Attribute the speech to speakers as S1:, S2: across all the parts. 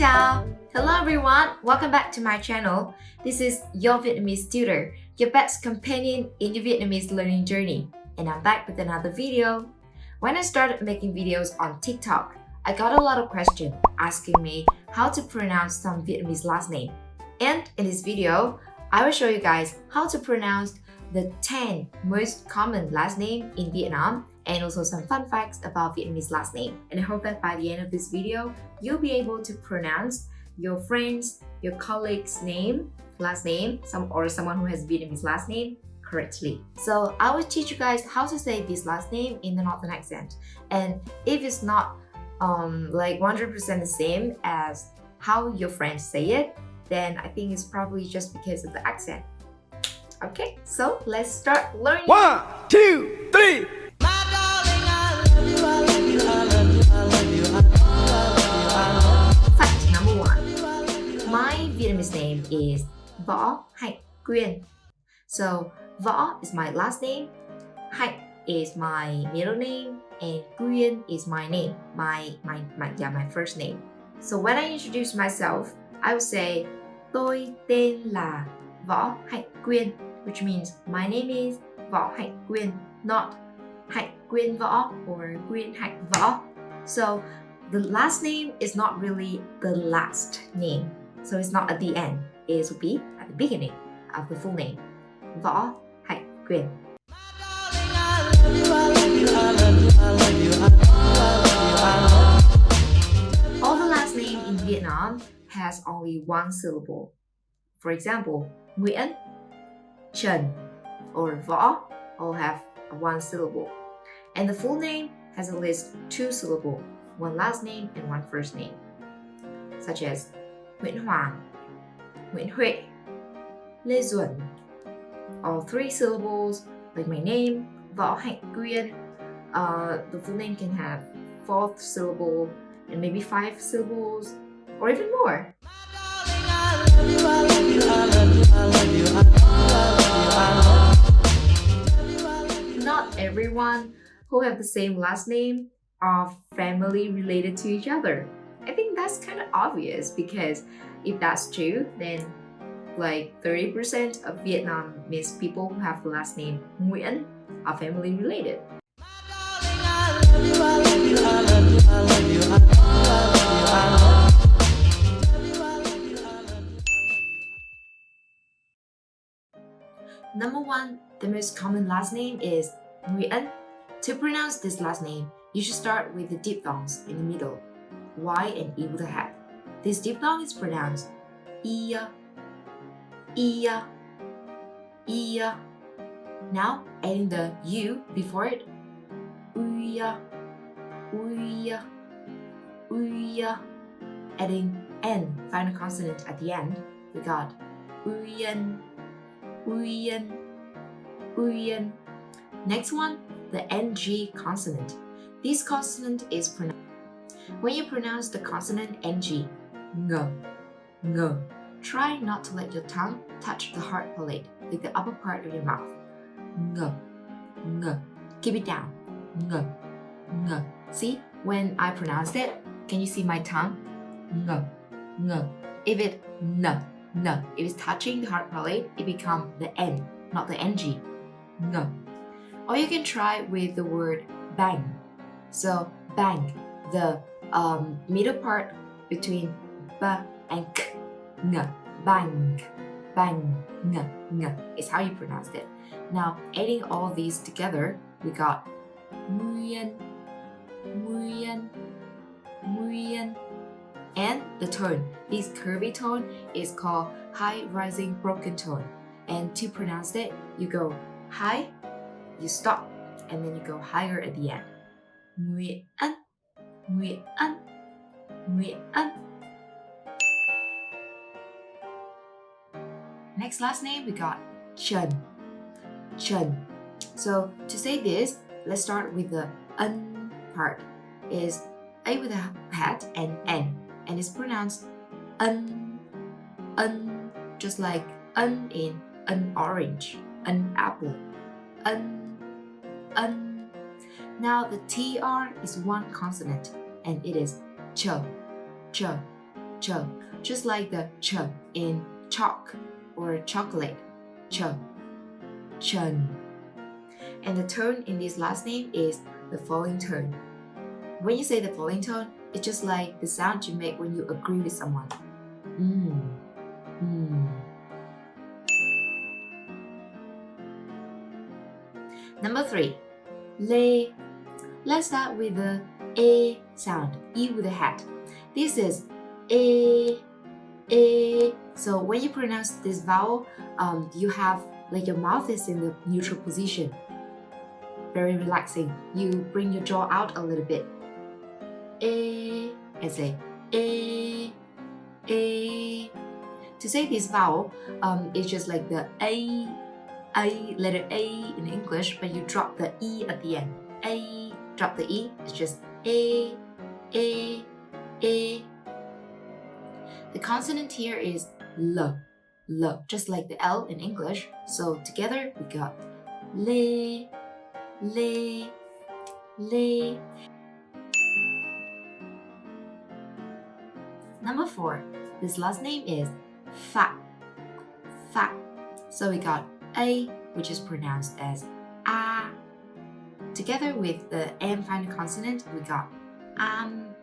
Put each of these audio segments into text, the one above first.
S1: chào! Hello everyone, welcome back to my channel. This is your Vietnamese tutor, your best companion in your Vietnamese learning journey. And I'm back with another video. When I started making videos on TikTok, I got a lot of questions asking me how to pronounce some Vietnamese last name. And in this video, I will show you guys how to pronounce the 10 most common last name in Vietnam and also some fun facts about Vietnamese last name. And I hope that by the end of this video, you'll be able to pronounce your friends, your colleagues' name, last name, someone who has Vietnamese last name correctly. So I will teach you guys how to say this last name in the northern accent. And if it's not like 100% the same as how your friends say it, then I think it's probably just because of the accent. Okay, so let's start learning.
S2: 1, 2, 3.
S1: Fact number 1. My Vietnamese name is Võ Hạnh Quyên. So Võ is my last name, Hạnh is my middle name, and Quyên is my name, my first name. So when I introduce myself, I would say tôi tên là Võ Hạnh Quyên, which means my name is Võ Hạnh Quyên, not Hạnh Quyên Võ or Quyên Hạnh Võ. So the last name is not really the last name. So it's not at the end. It will be at the beginning of the full name. Võ Hạnh Quyên. All the last name in Vietnam has only one syllable. For example, Nguyễn, Trần, or Võ all have one syllable. And the full name has at least 2 syllables, one last name and one first name, such as Nguyễn Hoàng, Nguyễn Huệ, Levion. All 3 syllables, like my name, Võ Hạnh Quyên. The full name can have 4th syllable and maybe 5 syllables or even more. Not everyone who have the same last name are family related to each other. I think that's kind of obvious because if that's true, then like 30% of Vietnamese people who have the last name Nguyễn are family related. Number 1, the most common last name is Nguyễn. To pronounce this last name, you should start with the diphthongs in the middle, Y and E with a hat. This diphthong is pronounced ia, ia, ia. Now, adding the U before it, uya, uya, uya. Adding N, final consonant at the end, we got uyen, uyen, uyen. Next one, the NG consonant. This consonant is pronounced. When you pronounce the consonant NG, ng, ng, try not to let your tongue touch the hard palate, like the upper part of your mouth. Ng, ng. Keep it down. Ng, ng. See, when I pronounced it, can you see my tongue? Ng, ng. If it n, n, if it's touching the hard palate, it becomes the N, not the NG. Ng. Or you can try with the word bang. So bang, the middle part between b and k, ng, bang, bang, ng, ng is how you pronounce it. Now adding all these together, we got nguyen, nguyen, nguyen. And the tone, this curvy tone is called high rising broken tone. And to pronounce it, you go high, you stop, and then you go higher at the end. Nguyễn, Nguyễn, Nguyễn. Next last name we got Trần, Trần. So to say this, let's start with the N part. Is A with a hat and N, and it's pronounced N, just like N in an orange, an apple. N. Now the TR is one consonant and it is ch, ch. ch, just like the ch in chalk or chocolate. Ch, Trần. And the tone in this last name is the falling tone. When you say the falling tone, it's just like the sound you make when you agree with someone. Number 3, lê. Let's start with the a sound, e with a hat. This is a. So when you pronounce this vowel, you have like your mouth is in the neutral position. Very relaxing. You bring your jaw out a little bit. A, and say a. To say this vowel, it's just like the a, letter A in English, but you drop the e at the end. A, drop the e. It's just a. The consonant here is l, just like the L in English. So together we got lê. Number 4, this last name is Phạm. So we got A, which is pronounced as a. Together with the M final consonant, we got am.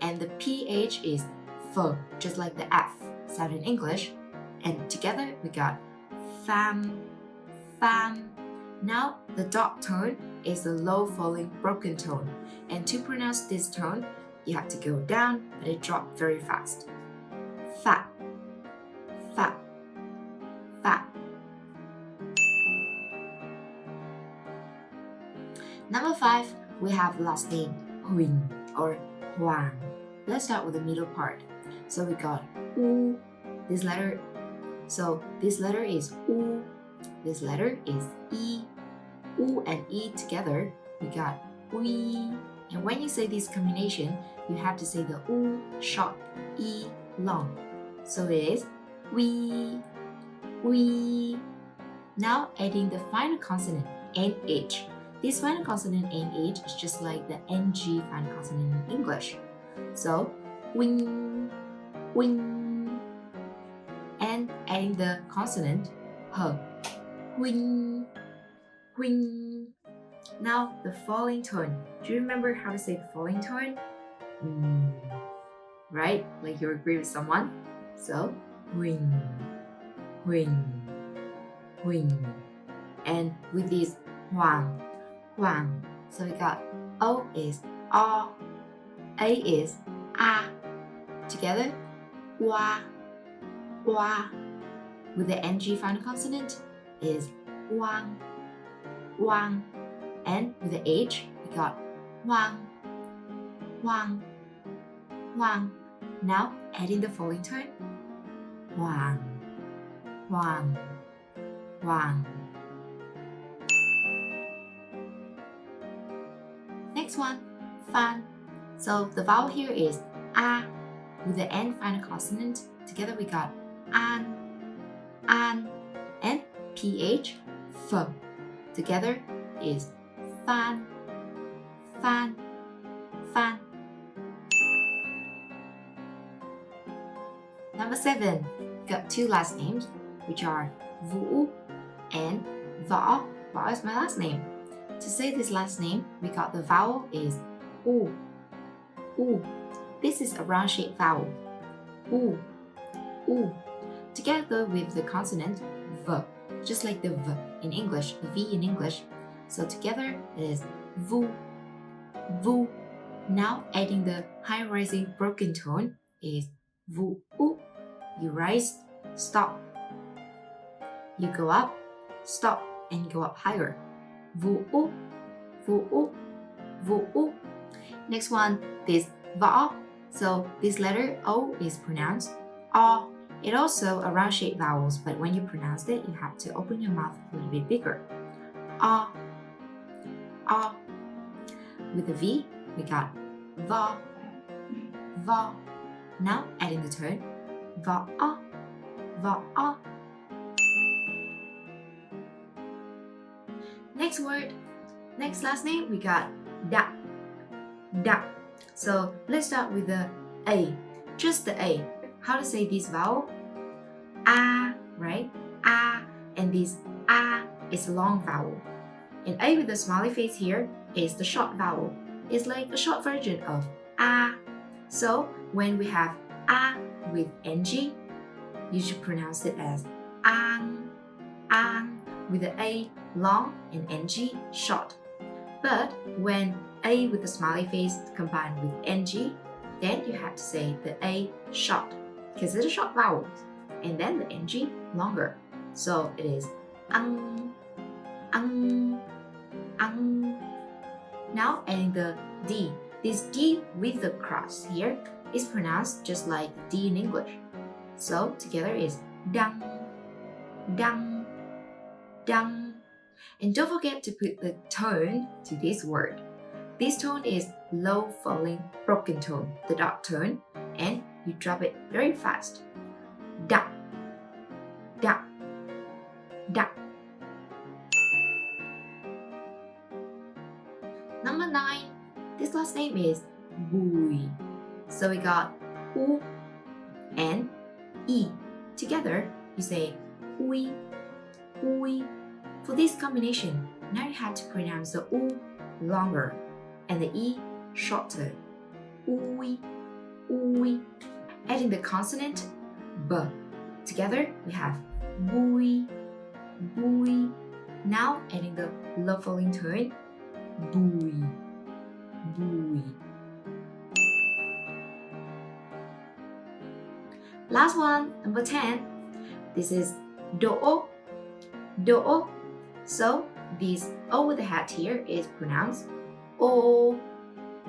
S1: And the PH is f, just like the F sound in English. And together we got fam. Now the dot tone is the low falling broken tone. And to pronounce this tone, you have to go down, but it drops very fast. Fa. Number 5, we have last name Huỳnh or Hoàng. Let's start with the middle part. So we got U, this letter. So this letter is U, this letter is E. U and E together, we got Uy. And when you say this combination, you have to say the U short, E long. So it is we. Now adding the final consonant NH. This final consonant NH is just like the NG final consonant in English. So wing. And adding the consonant H. Wing. Now the falling tone. Do you remember how to say the falling tone? Right? Like you agree with someone. So Huỳnh. And with this Hoàng. So we got O is O, A is A. Together, Wa. With the NG final consonant is Wang. And with the H, we got Wang. Now adding the falling tone. Hoàng. Next one, Phan. So the vowel here is A with the N final consonant. Together we got An. And PH, F. Together is Phan. Number 7, we got 2 last names, which are Vũ and Võ. Võ is my last name. To say this last name, we got the vowel is U. This is a round shaped vowel. U. Together with the consonant V, just like the V in English, the V in English. So together it is Vu. Now adding the high rising broken tone is Vu. You rise, stop. You go up, stop, and go up higher. Vu. Next one, this Võ. So this letter O is pronounced O. It also a round shaped vowels, but when you pronounce it, you have to open your mouth a little bit bigger. O. With the V, we got Võ. Now adding the tone. Võ. Next word, next last name, we got Đặng. So let's start with the A, just the A. How to say this vowel? A, right? A, and this A is a long vowel. And A with the smiley face here is the short vowel. It's like a short version of A. So when we have A with NG, you should pronounce it as ang, ang, with the A long and NG short. But when A with the smiley face combined with NG, then you have to say the A short, because it's a short vowel, and then the NG longer. So it is ang, ang, ang. Now adding the D. This D with the cross here is pronounced just like D in English. So together is dang, dang, dang. And don't forget to put the tone to this word. This tone is low falling broken tone, the dark tone, and you drop it very fast. Da, da, da. Number 9, this last name is Bùi. So we got U and E. Together, you say Ui, Ui. For this combination, now you have to pronounce the U longer and the E shorter. Ui, Ui. Adding the consonant B. Together, we have Bùi, Bùi. Now adding the low falling tone, Bùi, Bùi. Last one, number 10. This is Đỗ, Đỗ. So this O with the hat here is pronounced O.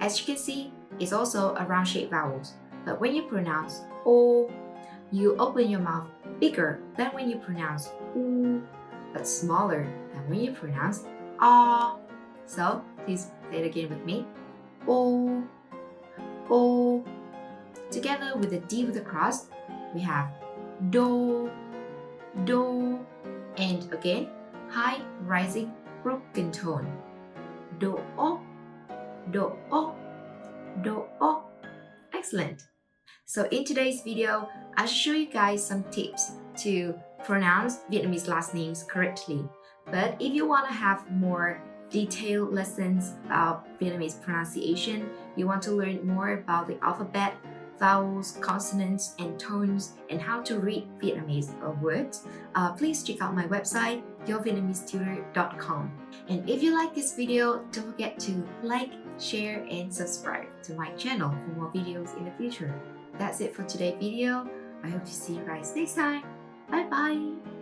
S1: As you can see, it's also a round shaped vowels. But when you pronounce O, you open your mouth bigger than when you pronounce U, but smaller than when you pronounce A. So please say it again with me. O, O. Together with the D with the cross, we have Do, Do. And again, high rising broken tone. Do, O, Do, O, Do, O. Excellent. So in today's video, I'll show you guys some tips to pronounce Vietnamese last names correctly. But if you want to have more detailed lessons about Vietnamese pronunciation, you want to learn more about the alphabet, vowels, consonants, and tones, and how to read Vietnamese words, please check out my website, yourvietnamesetutor.com. And if you like this video, don't forget to like, share, and subscribe to my channel for more videos in the future. That's it for today's video. I hope to see you guys next time. Bye bye!